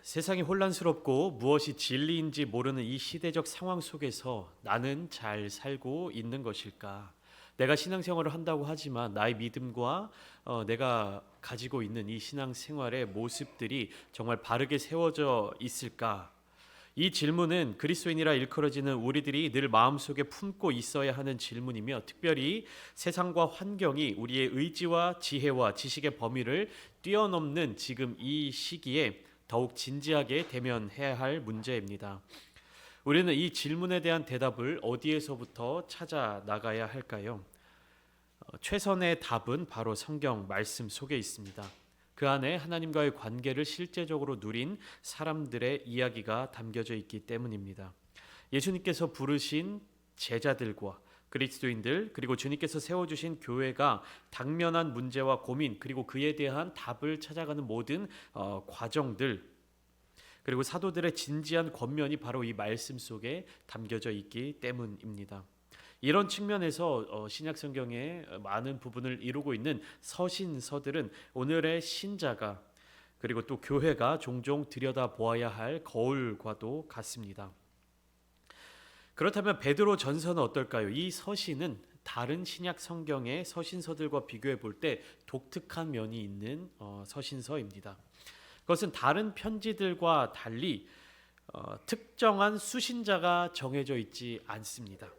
세상이 혼란스럽고 무엇이 진리인지 모르는 이 시대적 상황 속에서 나는 잘 살고 있는 것일까? 내가 신앙생활을 한다고 하지만 나의 믿음과 내가 가지고 있는 이 신앙생활의 모습들이 정말 바르게 세워져 있을까? 이 질문은 그리스도인이라 일컬어지는 우리들이 늘 마음속에 품고 있어야 하는 질문이며, 특별히 세상과 환경이 우리의 의지와 지혜와 지식의 범위를 뛰어넘는 지금 이 시기에 더욱 진지하게 대면해야 할 문제입니다. 우리는 이 질문에 대한 대답을 어디에서부터 찾아 나가야 할까요? 최선의 답은 바로 성경 말씀 속에 있습니다. 그 안에 하나님과의 관계를 실제적으로 누린 사람들의 이야기가 담겨져 있기 때문입니다. 예수님께서 부르신 제자들과 그리스도인들, 그리고 주님께서 세워주신 교회가 당면한 문제와 고민, 그리고 그에 대한 답을 찾아가는 모든 과정들, 그리고 사도들의 진지한 권면이 바로 이 말씀 속에 담겨져 있기 때문입니다. 이런 측면에서 신약 성경의 많은 부분을 이루고 있는 서신서들은 오늘의 신자가, 그리고 또 교회가 종종 들여다보아야 할 거울과도 같습니다. 그렇다면 베드로 전서는 어떨까요? 이 서신은 다른 신약 성경의 서신서들과 비교해 볼 때 독특한 면이 있는 서신서입니다. 그것은 다른 편지들과 달리 특정한 수신자가 정해져 있지 않습니다.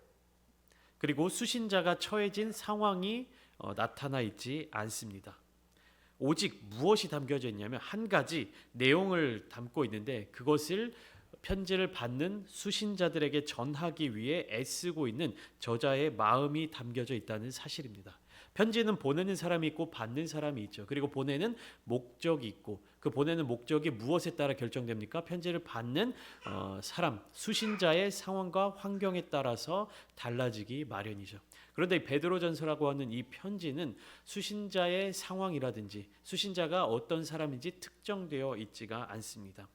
그리고 수신자가 처해진 상황이 나타나 있지 않습니다. 오직 무엇이 담겨져 있냐면 한 가지 내용을 담고 있는데, 그것을 편지를 받는 수신자들에게 전하기 위해 애쓰고 있는 저자의 마음이 담겨져 있다는 사실입니다. 편지는 보내는 사람이 있고 받는 사람이 있죠. 그리고 보내는 목적이 있고, 그 보내는 목적이 무엇에 따라 결정됩니까? 편지를 받는 사람, 수신자의 상황과 환경에 따라서 달라지기 마련이죠. 그런데 베드로전서라고 하는 이 편지는 수신자의 상황이라든지 수신자가 어떤 사람인지 특정되어 있지가 않습니다.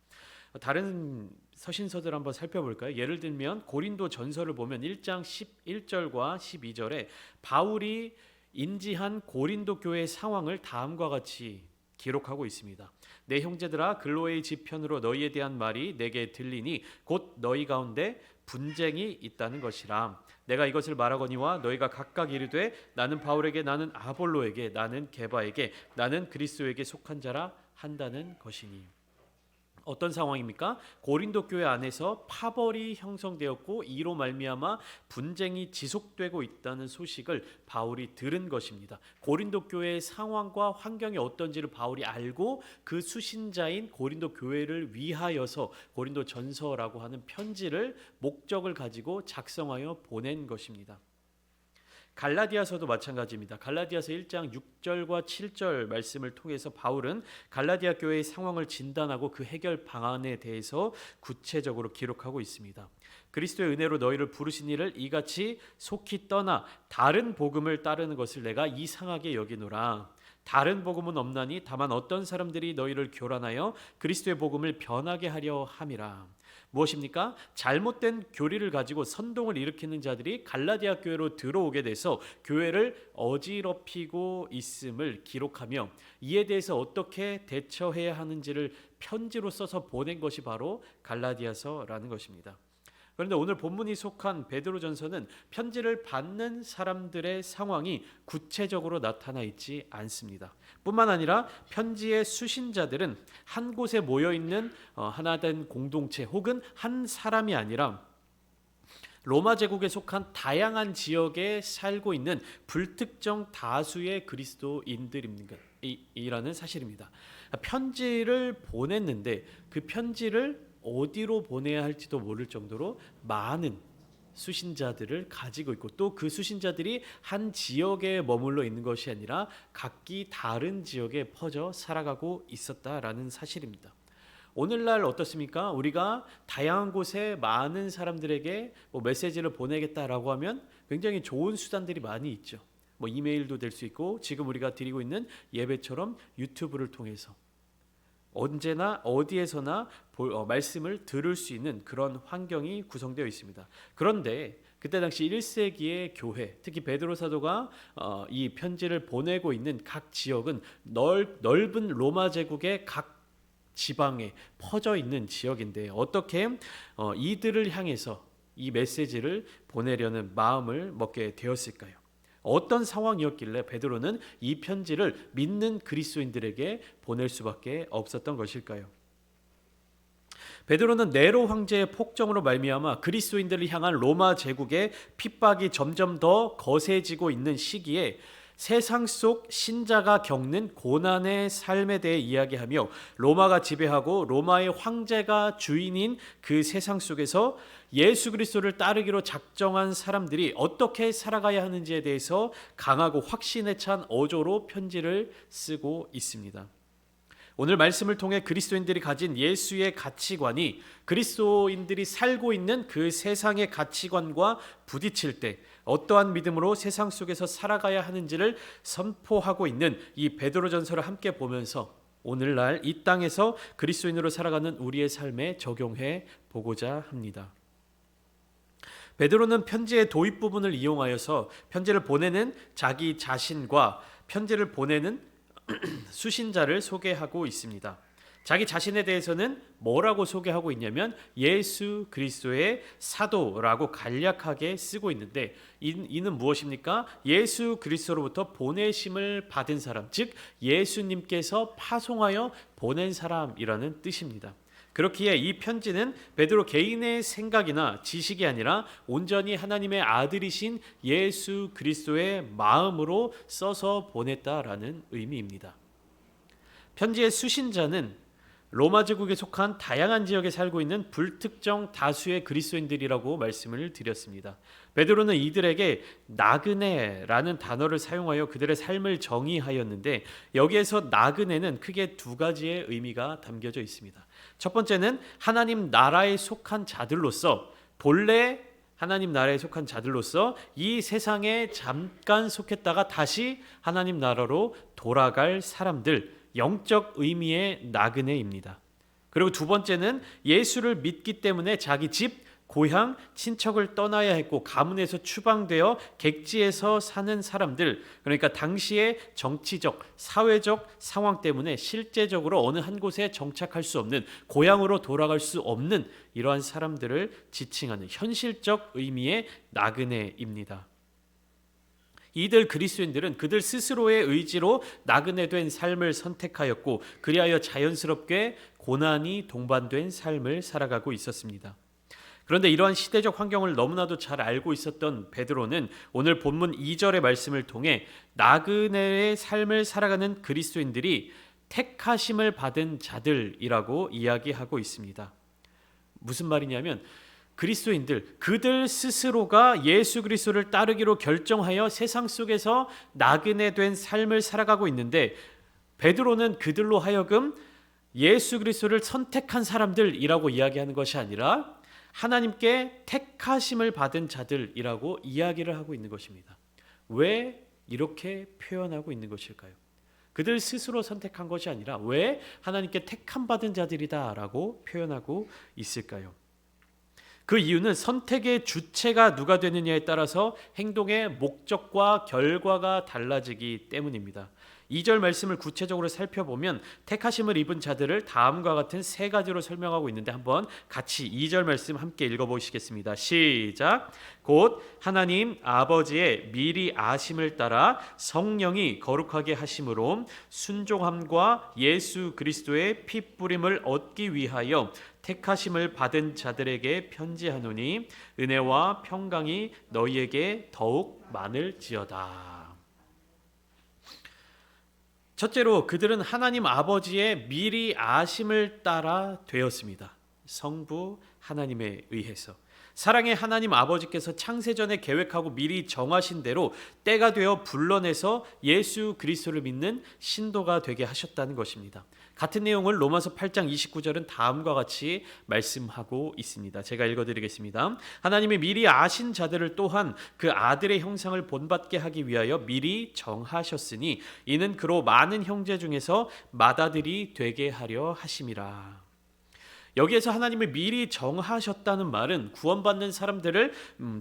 다른 서신서들 한번 살펴볼까요? 예를 들면 고린도 전서를 보면 1장 11절과 12절에 바울이 인지한 고린도 교회의 상황을 다음과 같이 기록하고 있습니다. 내 형제들아, 글로의 지편으로 너희에 대한 말이 내게 들리니 곧 너희 가운데 분쟁이 있다는 것이라. 내가 이것을 말하거니와 너희가 각각 이르되 나는 바울에게, 나는 아볼로에게, 나는 게바에게, 나는 그리스도에게 속한 자라 한다는 것이니. 어떤 상황입니까? 고린도 교회 안에서 파벌이 형성되었고 이로 말미암아 분쟁이 지속되고 있다는 소식을 바울이 들은 것입니다. 고린도 교회의 상황과 환경이 어떤지를 바울이 알고 그 수신자인 고린도 교회를 위하여서 고린도 전서라고 하는 편지를 목적을 가지고 작성하여 보낸 것입니다. 갈라디아서도 마찬가지입니다. 갈라디아서 1장 6절과 7절 말씀을 통해서 바울은 갈라디아 교회의 상황을 진단하고 그 해결 방안에 대해서 구체적으로 기록하고 있습니다. 그리스도의 은혜로 너희를 부르신 이를 이같이 속히 떠나 다른 복음을 따르는 것을 내가 이상하게 여기노라. 다른 복음은 없나니 다만 어떤 사람들이 너희를 교란하여 그리스도의 복음을 변하게 하려 함이라. 무엇입니까? 잘못된 교리를 가지고 선동을 일으키는 자들이 갈라디아 교회로 들어오게 돼서 교회를 어지럽히고 있음을 기록하며 이에 대해서 어떻게 대처해야 하는지를 편지로 써서 보낸 것이 바로 갈라디아서라는 것입니다. 그런데 오늘 본문이 속한 베드로전서는 편지를 받는 사람들의 상황이 구체적으로 나타나 있지 않습니다. 뿐만 아니라 편지의 수신자들은 한 곳에 모여있는 하나된 공동체 혹은 한 사람이 아니라 로마 제국에 속한 다양한 지역에 살고 있는 불특정 다수의 그리스도인들이라는 사실입니다. 편지를 보냈는데 그 편지를 어디로 보내야 할지도 모를 정도로 많은 수신자들을 가지고 있고, 또 그 수신자들이 한 지역에 머물러 있는 것이 아니라 각기 다른 지역에 퍼져 살아가고 있었다라는 사실입니다. 오늘날 어떻습니까? 우리가 다양한 곳에 많은 사람들에게 메시지를 보내겠다라고 하면 굉장히 좋은 수단들이 많이 있죠. 이메일도 될 수 있고, 지금 우리가 드리고 있는 예배처럼 유튜브를 통해서 언제나 어디에서나 말씀을 들을 수 있는 그런 환경이 구성되어 있습니다. 그런데 그때 당시 1세기의 교회, 특히 베드로 사도가 이 편지를 보내고 있는 각 지역은 넓은 로마 제국의 각 지방에 퍼져 있는 지역인데 어떻게 이들을 향해서 이 메시지를 보내려는 마음을 먹게 되었을까요? 어떤 상황이었길래 베드로는 이 편지를 믿는 그리스도인들에게 보낼 수밖에 없었던 것일까요? 베드로는 네로 황제의 폭정으로 말미암아 그리스도인들을 향한 로마 제국의 핍박이 점점 더 거세지고 있는 시기에 세상 속 신자가 겪는 고난의 삶에 대해 이야기하며 로마가 지배하고 로마의 황제가 주인인 그 세상 속에서 예수 그리스도를 따르기로 작정한 사람들이 어떻게 살아가야 하는지에 대해서 강하고 확신에 찬 어조로 편지를 쓰고 있습니다. 오늘 말씀을 통해 그리스도인들이 가진 예수의 가치관이 그리스도인들이 살고 있는 그 세상의 가치관과 부딪힐 때 어떠한 믿음으로 세상 속에서 살아가야 하는지를 선포하고 있는 이 베드로전서를 함께 보면서 오늘날 이 땅에서 그리스도인으로 살아가는 우리의 삶에 적용해 보고자 합니다. 베드로는 편지의 도입 부분을 이용하여서 편지를 보내는 자기 자신과 편지를 보내는 수신자를 소개하고 있습니다. 자기 자신에 대해서는 뭐라고 소개하고 있냐면 예수 그리스도의 사도라고 간략하게 쓰고 있는데 이는 무엇입니까? 예수 그리스도로부터 보내심을 받은 사람, 즉 예수님께서 파송하여 보낸 사람이라는 뜻입니다. 그렇기에 이 편지는 베드로 개인의 생각이나 지식이 아니라 온전히 하나님의 아들이신 예수 그리스도의 마음으로 써서 보냈다라는 의미입니다. 편지의 수신자는 로마 제국에 속한 다양한 지역에 살고 있는 불특정 다수의 그리스도인들이라고 말씀을 드렸습니다. 베드로는 이들에게 나그네라는 단어를 사용하여 그들의 삶을 정의하였는데 여기에서 나그네는 크게 두 가지의 의미가 담겨져 있습니다. 첫 번째는 하나님 나라에 속한 자들로서 본래 하나님 나라에 속한 자들로서 이 세상에 잠깐 속했다가 다시 하나님 나라로 돌아갈 사람들, 영적 의미의 나그네입니다. 그리고 두 번째는 예수를 믿기 때문에 자기 집, 고향, 친척을 떠나야 했고 가문에서 추방되어 객지에서 사는 사람들, 그러니까 당시의 정치적, 사회적 상황 때문에 실제적으로 어느 한 곳에 정착할 수 없는, 고향으로 돌아갈 수 없는 이러한 사람들을 지칭하는 현실적 의미의 나그네입니다. 이들 그리스도인들은 그들 스스로의 의지로 나그네된 삶을 선택하였고 그리하여 자연스럽게 고난이 동반된 삶을 살아가고 있었습니다. 그런데 이러한 시대적 환경을 너무나도 잘 알고 있었던 베드로는 오늘 본문 2절의 말씀을 통해 나그네의 삶을 살아가는 그리스도인들이 택하심을 받은 자들이라고 이야기하고 있습니다. 무슨 말이냐면 그리스도인들, 그들 스스로가 예수 그리스도를 따르기로 결정하여 세상 속에서 나그네된 삶을 살아가고 있는데 베드로는 그들로 하여금 예수 그리스도를 선택한 사람들이라고 이야기하는 것이 아니라 하나님께 택하심을 받은 자들이라고 이야기를 하고 있는 것입니다. 왜 이렇게 표현하고 있는 것일까요? 그들 스스로 선택한 것이 아니라 왜 하나님께 택함 받은 자들이다라고 표현하고 있을까요? 그 이유는 선택의 주체가 누가 되느냐에 따라서 행동의 목적과 결과가 달라지기 때문입니다. 2절 말씀을 구체적으로 살펴보면 택하심을 입은 자들을 다음과 같은 세 가지로 설명하고 있는데 한번 같이 2절 말씀 함께 읽어보시겠습니다. 시작. 곧 하나님 아버지의 미리 아심을 따라 성령이 거룩하게 하심으로 순종함과 예수 그리스도의 피 뿌림을 얻기 위하여 택하심을 받은 자들에게 편지하노니 은혜와 평강이 너희에게 더욱 많을지어다. 첫째로 그들은 하나님 아버지의 미리 아심을 따라 되었습니다. 성부 하나님에 의해서. 사랑의 하나님 아버지께서 창세전에 계획하고 미리 정하신 대로 때가 되어 불러내서 예수 그리스도를 믿는 신도가 되게 하셨다는 것입니다. 같은 내용을 로마서 8장 29절은 다음과 같이 말씀하고 있습니다. 제가 읽어드리겠습니다. 하나님이 미리 아신 자들을 또한 그 아들의 형상을 본받게 하기 위하여 미리 정하셨으니 이는 그로 많은 형제 중에서 맏아들이 되게 하려 하심이라. 여기에서 하나님이 미리 정하셨다는 말은 구원받는 사람들을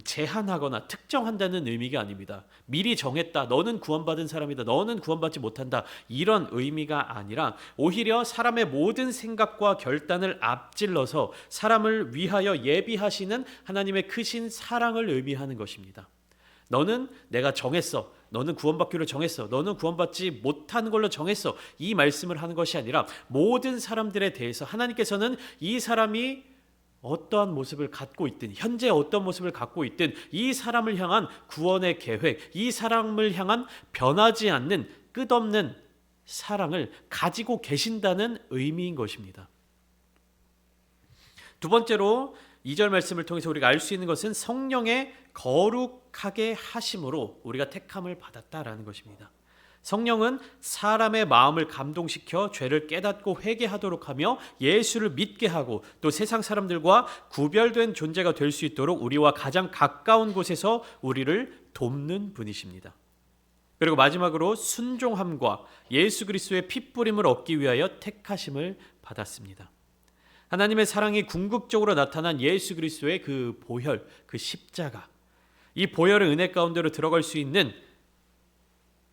제한하거나 특정한다는 의미가 아닙니다. 미리 정했다. 너는 구원받은 사람이다. 너는 구원받지 못한다. 이런 의미가 아니라 오히려 사람의 모든 생각과 결단을 앞질러서 사람을 위하여 예비하시는 하나님의 크신 사랑을 의미하는 것입니다. 너는 내가 정했어. 너는 구원받기로 정했어. 너는 구원받지 못하는 걸로 정했어. 이 말씀을 하는 것이 아니라 모든 사람들에 대해서 하나님께서는 이 사람이 어떠한 모습을 갖고 있든 현재 어떤 모습을 갖고 있든 이 사람을 향한 구원의 계획, 이 사람을 향한 변하지 않는 끝없는 사랑을 가지고 계신다는 의미인 것입니다. 두 번째로 2절 말씀을 통해서 우리가 알 수 있는 것은 성령의 거룩하게 하심으로 우리가 택함을 받았다라는 것입니다. 성령은 사람의 마음을 감동시켜 죄를 깨닫고 회개하도록 하며 예수를 믿게 하고 또 세상 사람들과 구별된 존재가 될 수 있도록 우리와 가장 가까운 곳에서 우리를 돕는 분이십니다. 그리고 마지막으로 순종함과 예수 그리스도의 핏부림을 얻기 위하여 택하심을 받았습니다. 하나님의 사랑이 궁극적으로 나타난 예수 그리스도의 그 보혈, 그 십자가, 이 보혈의 은혜 가운데로 들어갈 수 있는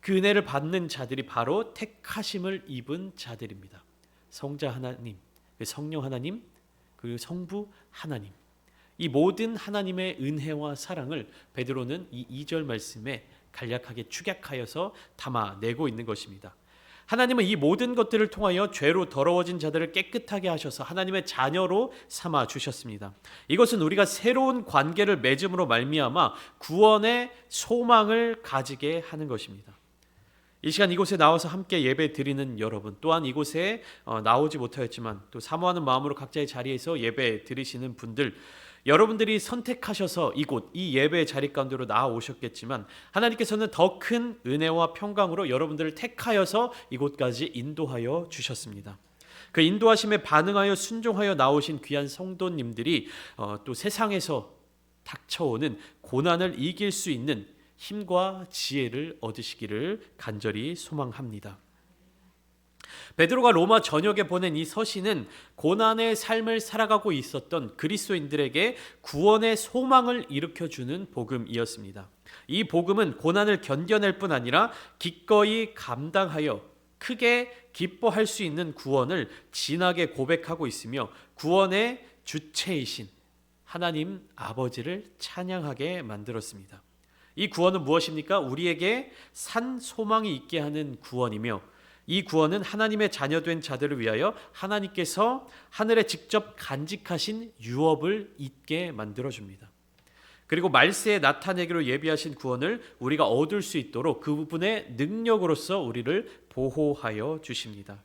그 은혜를 받는 자들이 바로 택하심을 입은 자들입니다. 성자 하나님, 성령 하나님, 그리고 성부 하나님, 이 모든 하나님의 은혜와 사랑을 베드로는 이 2절 말씀에 간략하게 축약하여서 담아내고 있는 것입니다. 하나님은 이 모든 것들을 통하여 죄로 더러워진 자들을 깨끗하게 하셔서 하나님의 자녀로 삼아 주셨습니다. 이것은 우리가 새로운 관계를 맺음으로 말미암아 구원의 소망을 가지게 하는 것입니다. 이 시간 이곳에 나와서 함께 예배 드리는 여러분, 또한 이곳에 나오지 못하였지만 또 사모하는 마음으로 각자의 자리에서 예배 드리시는 분들, 여러분들이 선택하셔서 이곳 이 예배의 자리 가운데로 나아오셨겠지만 하나님께서는 더 큰 은혜와 평강으로 여러분들을 택하여서 이곳까지 인도하여 주셨습니다. 그 인도하심에 반응하여 순종하여 나오신 귀한 성도님들이 또 세상에서 닥쳐오는 고난을 이길 수 있는 힘과 지혜를 얻으시기를 간절히 소망합니다. 베드로가 로마 전역에 보낸 이 서신은 고난의 삶을 살아가고 있었던 그리스도인들에게 구원의 소망을 일으켜주는 복음이었습니다. 이 복음은 고난을 견뎌낼 뿐 아니라 기꺼이 감당하여 크게 기뻐할 수 있는 구원을 진하게 고백하고 있으며 구원의 주체이신 하나님 아버지를 찬양하게 만들었습니다. 이 구원은 무엇입니까? 우리에게 산 소망이 있게 하는 구원이며 이 구원은 하나님의 자녀된 자들을 위하여 하나님께서 하늘에 직접 간직하신 유업을 잊게 만들어줍니다. 그리고 말세에 나타내기로 예비하신 구원을 우리가 얻을 수 있도록 그분의 능력으로서 우리를 보호하여 주십니다.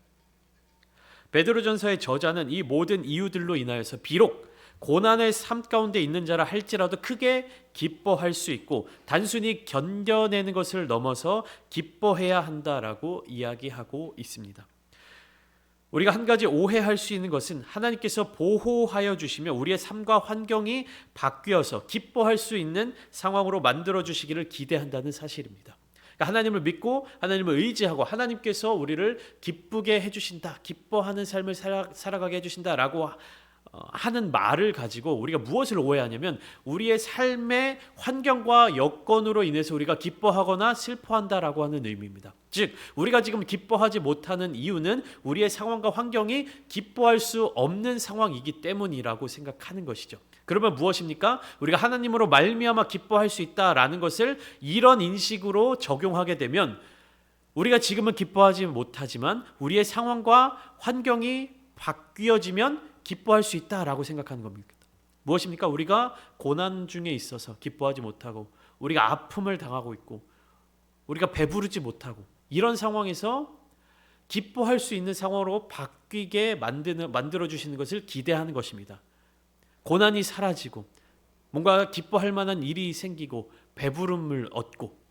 베드로전서의 저자는 이 모든 이유들로 인하여서 비록 고난의 삶 가운데 있는 자라 할지라도 크게 기뻐할 수 있고 단순히 견뎌내는 것을 넘어서 기뻐해야 한다라고 이야기하고 있습니다. 우리가 한 가지 오해할 수 있는 것은 하나님께서 보호하여 주시며 우리의 삶과 환경이 바뀌어서 기뻐할 수 있는 상황으로 만들어 주시기를 기대한다는 사실입니다. 그러니까 하나님을 믿고 하나님을 의지하고 하나님께서 우리를 기쁘게 해주신다, 기뻐하는 삶을 살아가게 해주신다라고 하는 말을 가지고 우리가 무엇을 오해하냐면 우리의 삶의 환경과 여건으로 인해서 우리가 기뻐하거나 슬퍼한다라고 하는 의미입니다. 즉 우리가 지금 기뻐하지 못하는 이유는 우리의 상황과 환경이 기뻐할 수 없는 상황이기 때문이라고 생각하는 것이죠. 그러면 무엇입니까? 우리가 하나님으로 말미암아 기뻐할 수 있다라는 것을 이런 인식으로 적용하게 되면 우리가 지금은 기뻐하지 못하지만 우리의 상황과 환경이 바뀌어지면 기뻐할 수 있다라고 생각하는 겁니다. 무엇입니까? 우리가 고난 중에 있어서 기뻐하지 못하고 우리가 아픔을 당하고 있고 우리가 배부르지 못하고 이런 상황에서 기뻐할 수 있는 상황으로 바뀌게 만들어주시는 것을 기대하는 것입니다. 고난이 사라지고 뭔가 기뻐할 만한 일이 생기고 배부름을 얻고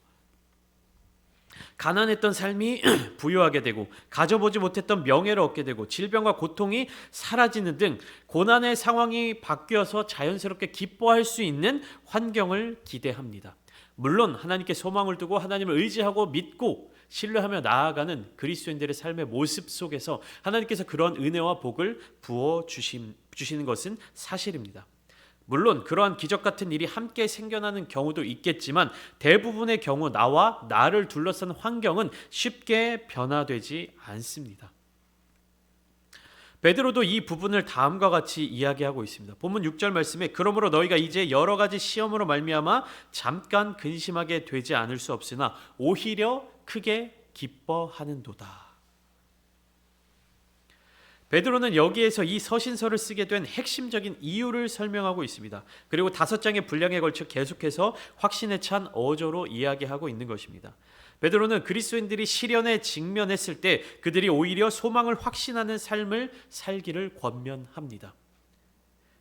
가난했던 삶이 부유하게 되고 가져보지 못했던 명예를 얻게 되고 질병과 고통이 사라지는 등 고난의 상황이 바뀌어서 자연스럽게 기뻐할 수 있는 환경을 기대합니다. 물론 하나님께 소망을 두고 하나님을 의지하고 믿고 신뢰하며 나아가는 그리스도인들의 삶의 모습 속에서 하나님께서 그런 은혜와 복을 주시는 것은 사실입니다. 물론 그러한 기적 같은 일이 함께 생겨나는 경우도 있겠지만 대부분의 경우 나와 나를 둘러싼 환경은 쉽게 변화되지 않습니다. 베드로도 이 부분을 다음과 같이 이야기하고 있습니다. 본문 6절 말씀에 그러므로 너희가 이제 여러 가지 시험으로 말미암아 잠깐 근심하게 되지 않을 수 없으나 오히려 크게 기뻐하는도다. 베드로는 여기에서 이 서신서를 쓰게 된 핵심적인 이유를 설명하고 있습니다. 그리고 5장의 분량에 걸쳐 계속해서 확신에 찬 어조로 이야기하고 있는 것입니다. 베드로는 그리스도인들이 시련에 직면했을 때 그들이 오히려 소망을 확신하는 삶을 살기를 권면합니다.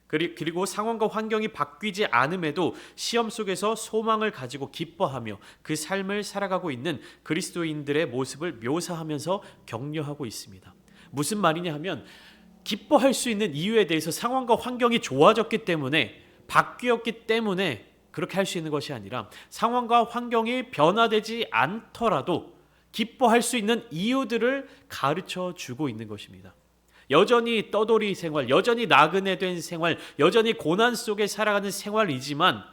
그리고 상황과 환경이 바뀌지 않음에도 시험 속에서 소망을 가지고 기뻐하며 그 삶을 살아가고 있는 그리스도인들의 모습을 묘사하면서 격려하고 있습니다. 무슨 말이냐 하면 기뻐할 수 있는 이유에 대해서 상황과 환경이 좋아졌기 때문에 바뀌었기 때문에 그렇게 할 수 있는 것이 아니라 상황과 환경이 변화되지 않더라도 기뻐할 수 있는 이유들을 가르쳐 주고 있는 것입니다. 여전히 떠돌이 생활, 여전히 나그네된 생활, 여전히 고난 속에 살아가는 생활이지만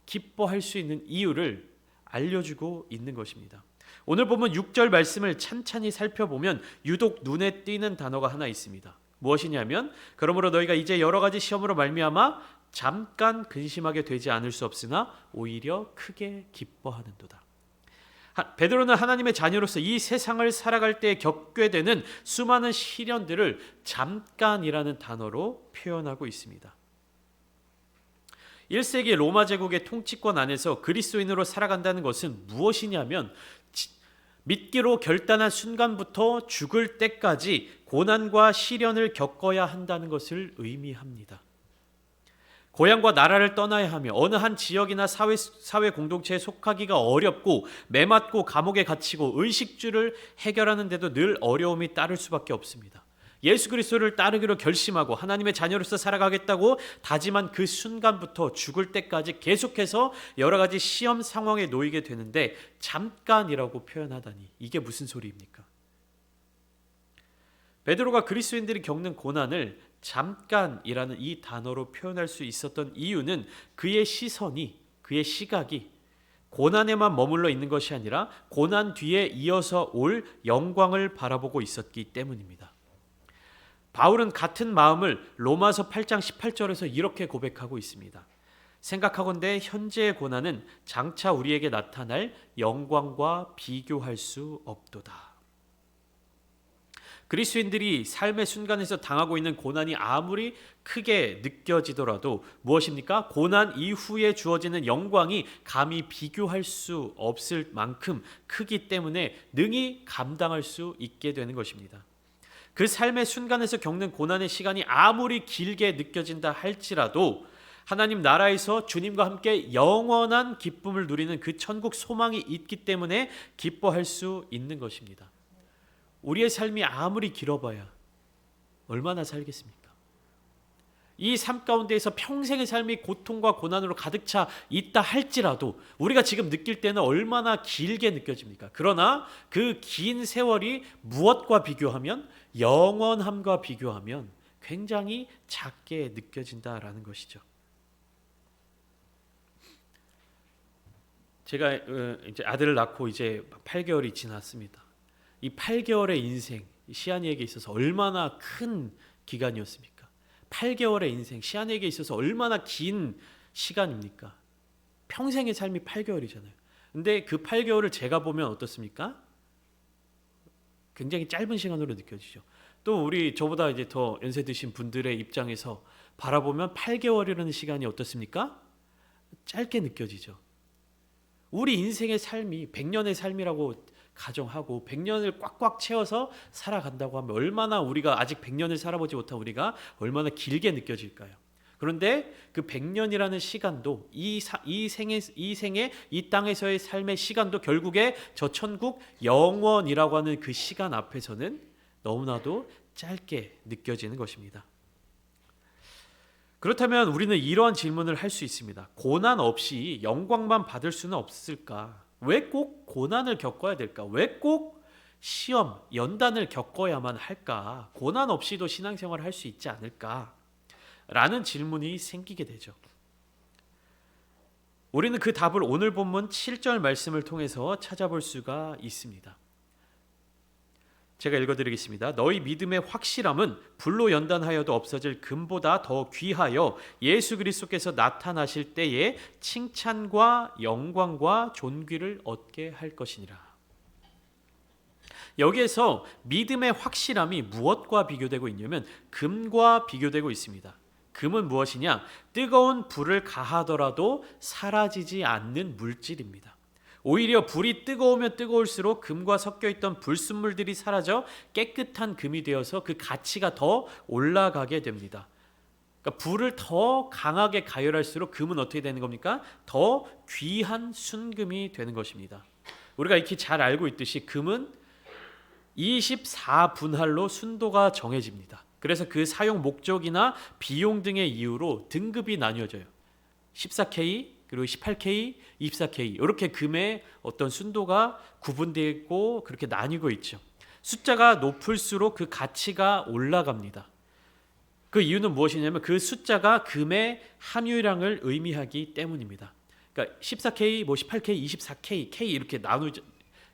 기뻐할 수 있는 이유를 알려주고 있는 것입니다. 오늘 보면 6절 말씀을 찬찬히 살펴보면 유독 눈에 띄는 단어가 하나 있습니다. 무엇이냐면 그러므로 너희가 이제 여러 가지 시험으로 말미암아 잠깐 근심하게 되지 않을 수 없으나 오히려 크게 기뻐하는도다. 베드로는 하나님의 자녀로서 이 세상을 살아갈 때 겪게 되는 수많은 시련들을 잠깐이라는 단어로 표현하고 있습니다. 1세기 로마 제국의 통치권 안에서 그리스도인으로 살아간다는 것은 무엇이냐면 믿기로 결단한 순간부터 죽을 때까지 고난과 시련을 겪어야 한다는 것을 의미합니다. 고향과 나라를 떠나야 하며 어느 한 지역이나 사회 공동체에 속하기가 어렵고 매맞고 감옥에 갇히고 의식주를 해결하는 데도 늘 어려움이 따를 수밖에 없습니다. 예수 그리스도를 따르기로 결심하고 하나님의 자녀로서 살아가겠다고 다짐한 그 순간부터 죽을 때까지 계속해서 여러 가지 시험 상황에 놓이게 되는데 잠깐이라고 표현하다니 이게 무슨 소리입니까? 베드로가 그리스도인들이 겪는 고난을 잠깐이라는 이 단어로 표현할 수 있었던 이유는 그의 시선이, 그의 시각이 고난에만 머물러 있는 것이 아니라 고난 뒤에 이어서 올 영광을 바라보고 있었기 때문입니다. 바울은 같은 마음을 로마서 8장 18절에서 이렇게 고백하고 있습니다. 생각하건대 현재의 고난은 장차 우리에게 나타날 영광과 비교할 수 없도다. 그리스도인들이 삶의 순간에서 당하고 있는 고난이 아무리 크게 느껴지더라도 무엇입니까? 고난 이후에 주어지는 영광이 감히 비교할 수 없을 만큼 크기 때문에 능히 감당할 수 있게 되는 것입니다. 그 삶의 순간에서 겪는 고난의 시간이 아무리 길게 느껴진다 할지라도 하나님 나라에서 주님과 함께 영원한 기쁨을 누리는 그 천국 소망이 있기 때문에 기뻐할 수 있는 것입니다. 우리의 삶이 아무리 길어봐야 얼마나 살겠습니까? 이 삶 가운데에서 평생의 삶이 고통과 고난으로 가득 차 있다 할지라도 우리가 지금 느낄 때는 얼마나 길게 느껴집니까? 그러나 그 긴 세월이 무엇과 비교하면 영원함과 비교하면 굉장히 작게 느껴진다라는 것이죠. 제가 이제 아들을 낳고 이제 8개월이 지났습니다. 이 8개월의 인생, 시안이에게 있어서 얼마나 큰 기간이었습니까? 8개월의 인생, 시안이에게 있어서 얼마나 긴 시간입니까? 평생의 삶이 8개월이잖아요. 근데 그 8개월을 제가 보면 어떻습니까? 굉장히 짧은 시간으로 느껴지죠. 또 우리 저보다 이제 더 연세 드신 분들의 입장에서 바라보면 8개월이라는 시간이 어떻습니까? 짧게 느껴지죠. 우리 인생의 삶이 100년의 삶이라고 가정하고 100년을 꽉꽉 채워서 살아간다고 하면 얼마나 우리가 아직 100년을 살아보지 못한 우리가 얼마나 길게 느껴질까요? 그런데 그 100년이라는 시간도 이 생의 이 땅에서의 삶의 시간도 결국에 저 천국 영원이라고 하는 그 시간 앞에서는 너무나도 짧게 느껴지는 것입니다. 그렇다면 우리는 이러한 질문을 할 수 있습니다. 고난 없이 영광만 받을 수는 없을까? 왜 꼭 고난을 겪어야 될까? 왜 꼭 시험, 연단을 겪어야만 할까? 고난 없이도 신앙생활을 할 수 있지 않을까? 라는 질문이 생기게 되죠. 우리는 그 답을 오늘 본문 7절 말씀을 통해서 찾아볼 수가 있습니다. 제가 읽어드리겠습니다. 너희 믿음의 확실함은 불로 연단하여도 없어질 금보다 더 귀하여 예수 그리스도께서 나타나실 때에 칭찬과 영광과 존귀를 얻게 할 것이니라. 여기에서 믿음의 확실함이 무엇과 비교되고 있냐면 금과 비교되고 있습니다. 금은 무엇이냐? 뜨거운 불을 가하더라도 사라지지 않는 물질입니다. 오히려 불이 뜨거우면 뜨거울수록 금과 섞여 있던 불순물들이 사라져 깨끗한 금이 되어서 그 가치가 더 올라가게 됩니다. 그러니까 불을 더 강하게 가열할수록 금은 어떻게 되는 겁니까? 더 귀한 순금이 되는 것입니다. 우리가 이렇게 잘 알고 있듯이 금은 24분할로 순도가 정해집니다. 그래서 그 사용 목적이나 비용 등의 이유로 등급이 나뉘어져요. 14K, 그리고 18K, 24K 이렇게 금의 어떤 순도가 구분되어 있고 그렇게 나뉘고 있죠. 숫자가 높을수록 그 가치가 올라갑니다. 그 이유는 무엇이냐면 그 숫자가 금의 함유량을 의미하기 때문입니다. 그러니까 14K, 18K, 24K, K 이렇게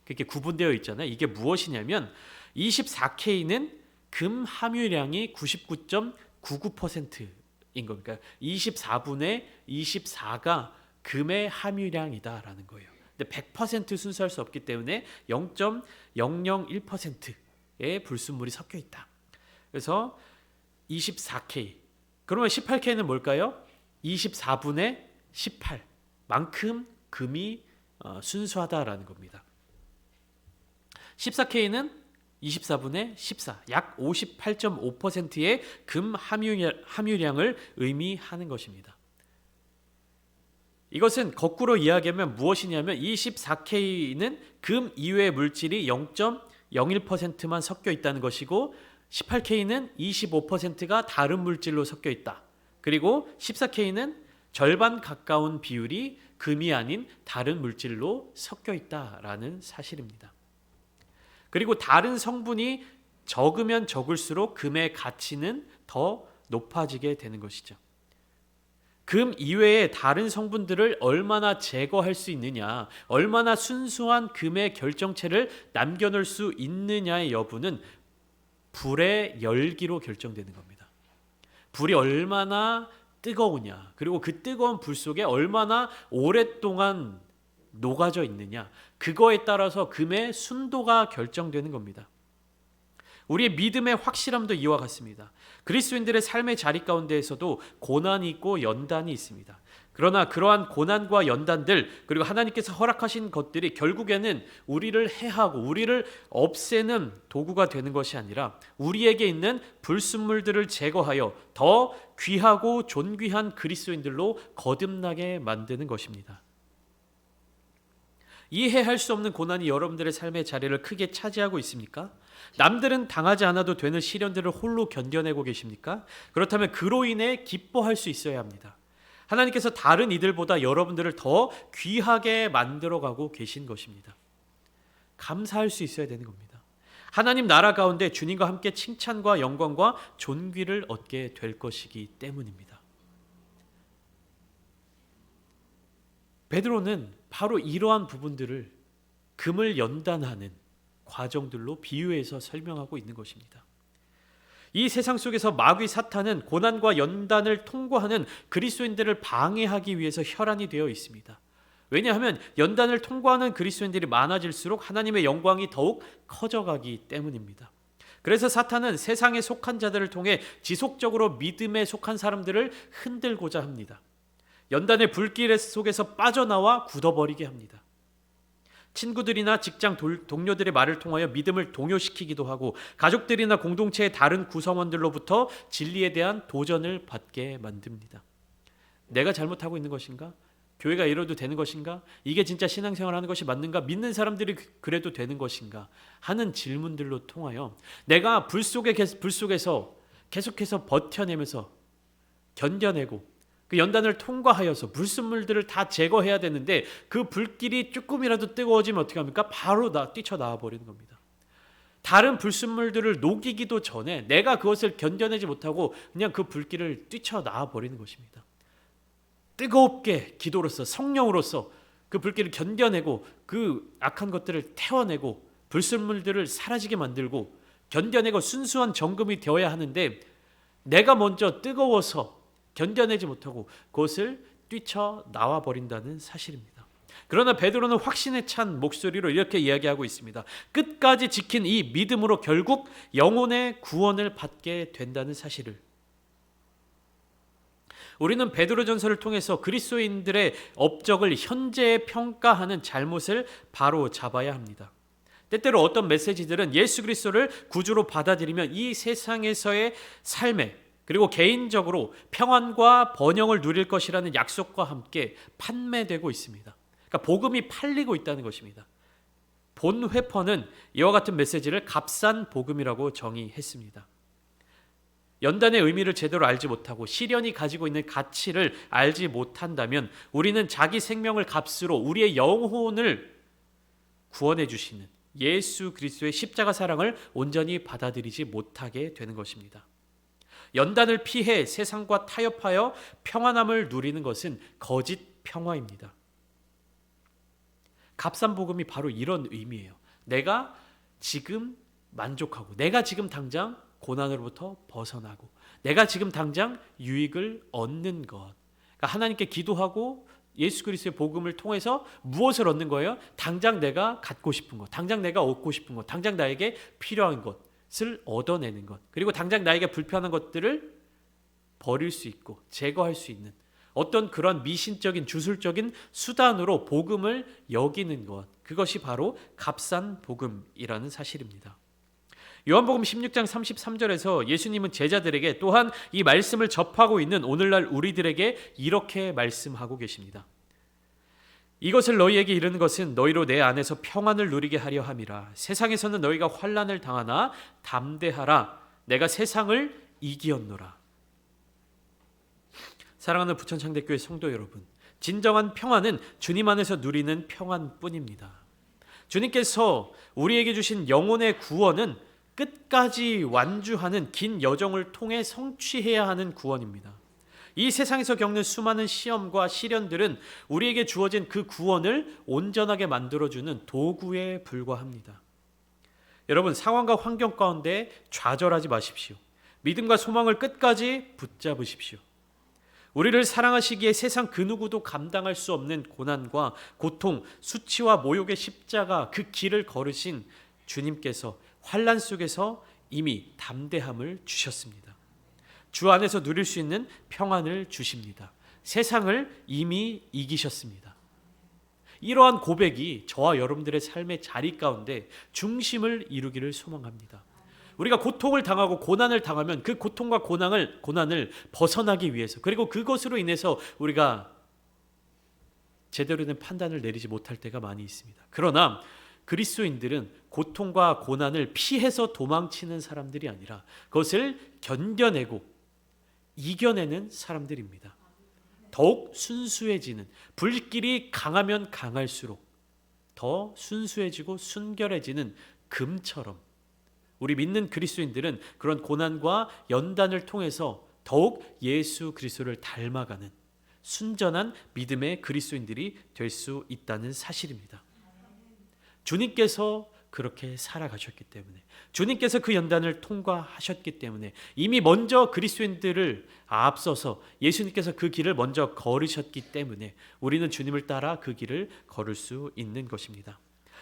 그렇게 구분되어 있잖아요. 이게 무엇이냐면 24K는 금 함유량이 99.99%인 겁니다. 24분의 24가 금의 함유량이다라는 거예요. 근데 100% 순수할 수 없기 때문에 0.001%의 불순물이 섞여 있다. 그래서 24K. 그러면 18K는 뭘까요? 24분의 18만큼 금이 순수하다라는 겁니다. 14K는 24분의 14, 약 58.5%의 금 함유량을 의미하는 것입니다. 이것은 거꾸로 이야기하면 무엇이냐면 24K는 금 이외의 물질이 0.01%만 섞여 있다는 것이고 18K는 25%가 다른 물질로 섞여 있다. 그리고 14K는 절반 가까운 비율이 금이 아닌 다른 물질로 섞여 있다라는 사실입니다. 그리고 다른 성분이 적으면 적을수록 금의 가치는 더 높아지게 되는 것이죠. 금 이외의 다른 성분들을 얼마나 제거할 수 있느냐, 얼마나 순수한 금의 결정체를 남겨놓을 수 있느냐의 여부는 불의 열기로 결정되는 겁니다. 불이 얼마나 뜨거우냐, 그리고 그 뜨거운 불 속에 얼마나 오랫동안 녹아져 있느냐, 그거에 따라서 금의 순도가 결정되는 겁니다. 우리의 믿음의 확실함도 이와 같습니다. 그리스도인들의 삶의 자리 가운데에서도 고난이 있고 연단이 있습니다. 그러나 그러한 고난과 연단들, 그리고 하나님께서 허락하신 것들이 결국에는 우리를 해하고 우리를 없애는 도구가 되는 것이 아니라 우리에게 있는 불순물들을 제거하여 더 귀하고 존귀한 그리스도인들로 거듭나게 만드는 것입니다. 이해할 수 없는 고난이 여러분들의 삶의 자리를 크게 차지하고 있습니까? 남들은 당하지 않아도 되는 시련들을 홀로 견뎌내고 계십니까? 그렇다면 그로 인해 기뻐할 수 있어야 합니다. 하나님께서 다른 이들보다 여러분들을 더 귀하게 만들어가고 계신 것입니다. 감사할 수 있어야 되는 겁니다. 하나님 나라 가운데 주님과 함께 칭찬과 영광과 존귀를 얻게 될 것이기 때문입니다. 베드로는 바로 이러한 부분들을 금을 연단하는 과정들로 비유해서 설명하고 있는 것입니다. 이 세상 속에서 마귀 사탄은 고난과 연단을 통과하는 그리스도인들을 방해하기 위해서 혈안이 되어 있습니다. 왜냐하면 연단을 통과하는 그리스도인들이 많아질수록 하나님의 영광이 더욱 커져가기 때문입니다. 그래서 사탄은 세상에 속한 자들을 통해 지속적으로 믿음에 속한 사람들을 흔들고자 합니다. 연단의 불길 속에서 빠져나와 굳어버리게 합니다. 친구들이나 직장 동료들의 말을 통하여 믿음을 동요시키기도 하고 가족들이나 공동체의 다른 구성원들로부터 진리에 대한 도전을 받게 만듭니다. 내가 잘못하고 있는 것인가? 교회가 이래도 되는 것인가? 이게 진짜 신앙생활 하는 것이 맞는가? 믿는 사람들이 그래도 되는 것인가? 하는 질문들로 통하여 내가 불 속에서 계속해서 버텨내면서 견뎌내고 그 연단을 통과하여서 불순물들을 다 제거해야 되는데 그 불길이 조금이라도 뜨거워지면 어떻게 합니까? 바로 뛰쳐나와 버리는 겁니다. 다른 불순물들을 녹이기도 전에 내가 그것을 견뎌내지 못하고 그냥 그 불길을 뛰쳐나와 버리는 것입니다. 뜨겁게 기도로서 성령으로서 그 불길을 견뎌내고 그 악한 것들을 태워내고 불순물들을 사라지게 만들고 견뎌내고 순수한 정금이 되어야 하는데 내가 먼저 뜨거워서 견뎌내지 못하고 그것을 뛰쳐나와 버린다는 사실입니다. 그러나 베드로는 확신에 찬 목소리로 이렇게 이야기하고 있습니다. 끝까지 지킨 이 믿음으로 결국 영혼의 구원을 받게 된다는 사실을. 우리는 베드로전서를 통해서 그리스도인들의 업적을 현재 평가하는 잘못을 바로 잡아야 합니다. 때때로 어떤 메시지들은 예수 그리스도를 구주로 받아들이면 이 세상에서의 삶에 그리고 개인적으로 평안과 번영을 누릴 것이라는 약속과 함께 판매되고 있습니다. 그러니까 복음이 팔리고 있다는 것입니다. 본 회퍼는 이와 같은 메시지를 값싼 복음이라고 정의했습니다. 연단의 의미를 제대로 알지 못하고 시련이 가지고 있는 가치를 알지 못한다면 우리는 자기 생명을 값으로 우리의 영혼을 구원해 주시는 예수 그리스도의 십자가 사랑을 온전히 받아들이지 못하게 되는 것입니다. 연단을 피해 세상과 타협하여 평안함을 누리는 것은 거짓 평화입니다. 값싼 복음이 바로 이런 의미예요. 내가 지금 만족하고 내가 지금 당장 고난으로부터 벗어나고 내가 지금 당장 유익을 얻는 것. 그러니까 하나님께 기도하고 예수 그리스도의 복음을 통해서 무엇을 얻는 거예요? 당장 내가 갖고 싶은 것, 당장 내가 얻고 싶은 것, 당장 나에게 필요한 것을 얻어내는 것, 그리고 당장 나에게 불편한 것들을 버릴 수 있고 제거할 수 있는 어떤 그런 미신적인 주술적인 수단으로 복음을 여기는 것, 그것이 바로 값싼 복음이라는 사실입니다. 요한복음 16장 33절에서 예수님은 제자들에게 또한 이 말씀을 접하고 있는 오늘날 우리들에게 이렇게 말씀하고 계십니다. 이것을 너희에게 이르는 것은 너희로 내 안에서 평안을 누리게 하려 함이라. 세상에서는 너희가 환난을 당하나 담대하라. 내가 세상을 이기었노라. 사랑하는 부천창대교회 성도 여러분, 진정한 평안은 주님 안에서 누리는 평안뿐입니다. 주님께서 우리에게 주신 영혼의 구원은 끝까지 완주하는 긴 여정을 통해 성취해야 하는 구원입니다. 이 세상에서 겪는 수많은 시험과 시련들은 우리에게 주어진 그 구원을 온전하게 만들어주는 도구에 불과합니다. 여러분, 상황과 환경 가운데 좌절하지 마십시오. 믿음과 소망을 끝까지 붙잡으십시오. 우리를 사랑하시기에 세상 그 누구도 감당할 수 없는 고난과 고통, 수치와 모욕의 십자가 그 길을 걸으신 주님께서 환난 속에서 이미 담대함을 주셨습니다. 주 안에서 누릴 수 있는 평안을 주십니다. 세상을 이미 이기셨습니다. 이러한 고백이 저와 여러분들의 삶의 자리 가운데 중심을 이루기를 소망합니다. 우리가 고통을 당하고 고난을 당하면 그 고통과 고난을 벗어나기 위해서, 그리고 그것으로 인해서 우리가 제대로 된 판단을 내리지 못할 때가 많이 있습니다. 그러나 그리스도인들은 고통과 고난을 피해서 도망치는 사람들이 아니라 그것을 견뎌내고 이겨내는 사람들입니다. 더욱 순수해지는, 불길이 강하면 강할수록 더 순수해지고 순결해지는 금처럼 우리 믿는 그리스도인들은 그런 고난과 연단을 통해서 더욱 예수 그리스도를 닮아가는 순전한 믿음의 그리스도인들이 될 수 있다는 사실입니다. 주님께서 그렇게 살아가셨기 때문에, 주님께서 그 연단을 통과하셨기 때문에, 이미 먼저 그리스도인들을 앞서서 예수님께서 그 길을 먼저 걸으셨기 때문에 우리는 주님을 따라 그 길을 걸을 수 있는 것입니다.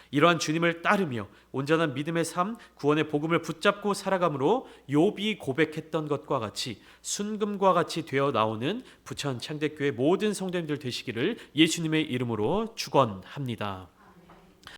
이러한 주님을 따르며 온전한 믿음의 삶, 구원의 복음을 붙잡고 살아감으로 욥이 고백했던 것과 같이 순금과 같이 되어 나오는 부천 창대교회 모든 성도님들 되시기를 예수님의 이름으로 축원합니다.